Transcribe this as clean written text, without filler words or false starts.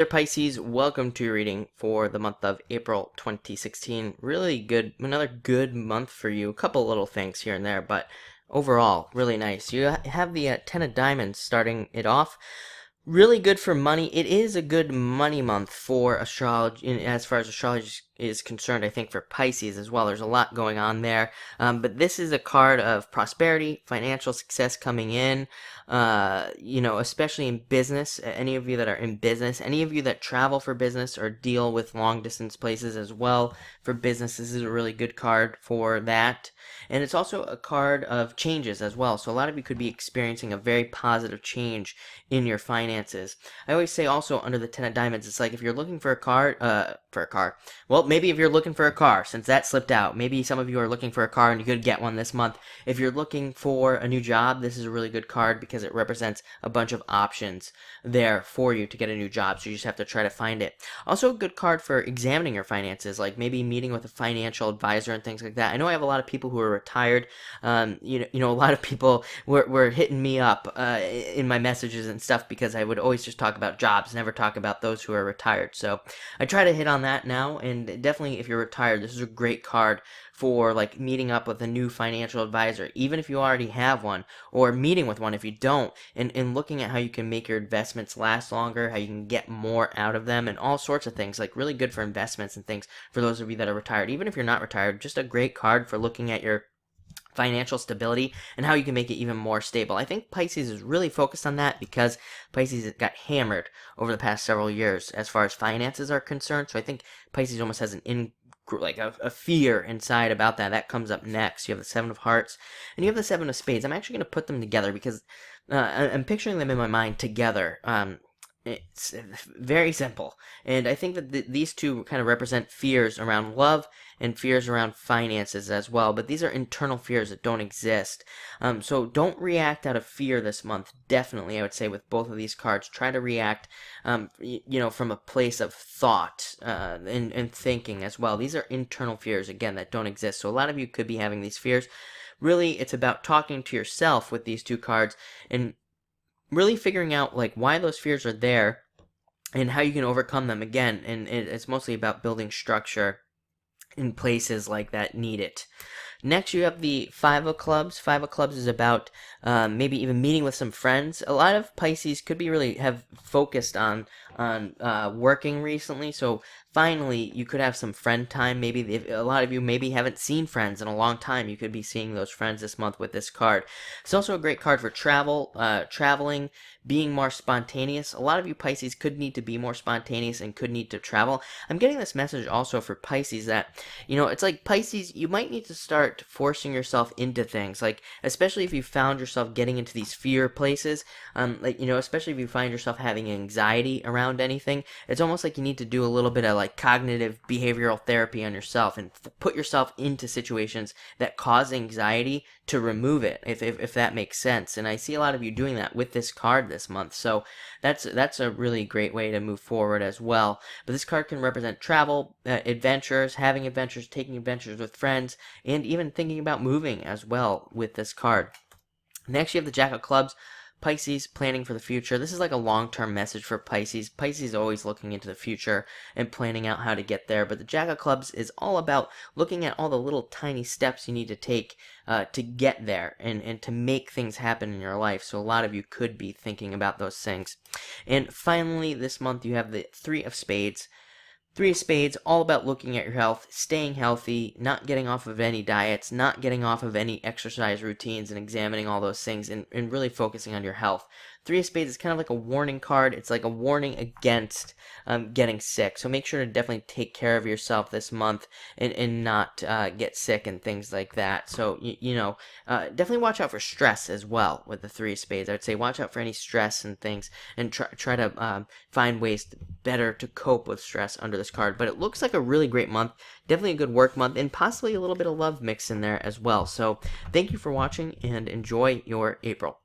Dear Pisces, welcome to your reading for the month of April 2016. Really good, another good month for you. A couple little things here and there, but overall, really nice. You have the Ten of Diamonds starting it off. Really good for money. It is a good money month for astrology, as far as astrology is concerned, I think for Pisces as well. There's a lot going on there. But this is a card of prosperity, financial success coming in, especially in business. Any of you that are in business, any of you that travel for business or deal with long distance places as well for business, this is a really good card for that. And it's also a card of changes as well. So a lot of you could be experiencing a very positive change in your finances. I always say also under the Ten of Diamonds, it's like if you're looking for a car, well, maybe if you're looking for a car, since that slipped out, maybe some of you are looking for a car and you could get one this month. If you're looking for a new job, this is a really good card because it represents a bunch of options there for you to get a new job. So you just have to try to find it. Also a good card for examining your finances, like maybe meeting with a financial advisor and things like that. I know I have a lot of people who are retired. A lot of people were hitting me up in my messages and stuff because I would always just talk about jobs, never talk about those who are retired. So I try to hit on that now, and definitely if you're retired, this is a great card for like meeting up with a new financial advisor, even if you already have one, or meeting with one if you don't, and looking at how you can make your investments last longer, how you can get more out of them, and all sorts of things. Like really good for investments and things for those of you that are retired. Even if you're not retired, just a great card for looking at your financial stability and how you can make it even more stable. I think Pisces is really focused on that because Pisces got hammered over the past several years as far as finances are concerned. So I think Pisces almost has a fear inside about that. That comes up next. You have the Seven of Hearts and you have the Seven of Spades. I'm actually going to put them together because I'm picturing them in my mind together. It's very simple, and I think that these two kind of represent fears around love and fears around finances as well, but these are internal fears that don't exist. So don't react out of fear this month. Definitely, I would say with both of these cards, try to react from a place of thought and thinking as well. These are internal fears, again, that don't exist. So a lot of you could be having these fears. Really, it's about talking to yourself with these two cards and really figuring out like why those fears are there and how you can overcome them again. And it's mostly about building structure in places like that need it. Next, you have the Five of Clubs. Five of Clubs is about maybe even meeting with some friends. A lot of Pisces could be really have focused on working recently, so finally you could have some friend time. Maybe a lot of you maybe haven't seen friends in a long time. You could be seeing those friends this month with this card. It's also a great card for traveling, being more spontaneous. A lot of you Pisces could need to be more spontaneous and could need to travel. I'm getting this message also for Pisces that, it's like Pisces, you might need to start forcing yourself into things, like especially if you found yourself getting into these fear places, especially if you find yourself having anxiety around anything. It's almost like you need to do a little bit of like cognitive behavioral therapy on yourself and put yourself into situations that cause anxiety to remove it, if that makes sense. And I see a lot of you doing that with this card this month, so that's a really great way to move forward as well. But this card can represent travel, adventures, having adventures, taking adventures with friends, and even thinking about moving as well with this card. Next, you have the Jack of Clubs. Pisces, planning for the future. This is like a long-term message for Pisces. Pisces is always looking into the future and planning out how to get there. But the Jack of Clubs is all about looking at all the little tiny steps you need to take to get there and to make things happen in your life. So a lot of you could be thinking about those things. And finally, this month you have the Three of Spades. Three of Spades, all about looking at your health, staying healthy, not getting off of any diets, not getting off of any exercise routines, and examining all those things and really focusing on your health. Three of Spades is kind of like a warning card. It's like a warning against getting sick. So make sure to definitely take care of yourself this month and not get sick and things like that. So, definitely watch out for stress as well with the Three of Spades. I would say watch out for any stress and things and try to find ways better to cope with stress under this card. But it looks like a really great month. Definitely a good work month and possibly a little bit of love mixed in there as well. So thank you for watching and enjoy your April.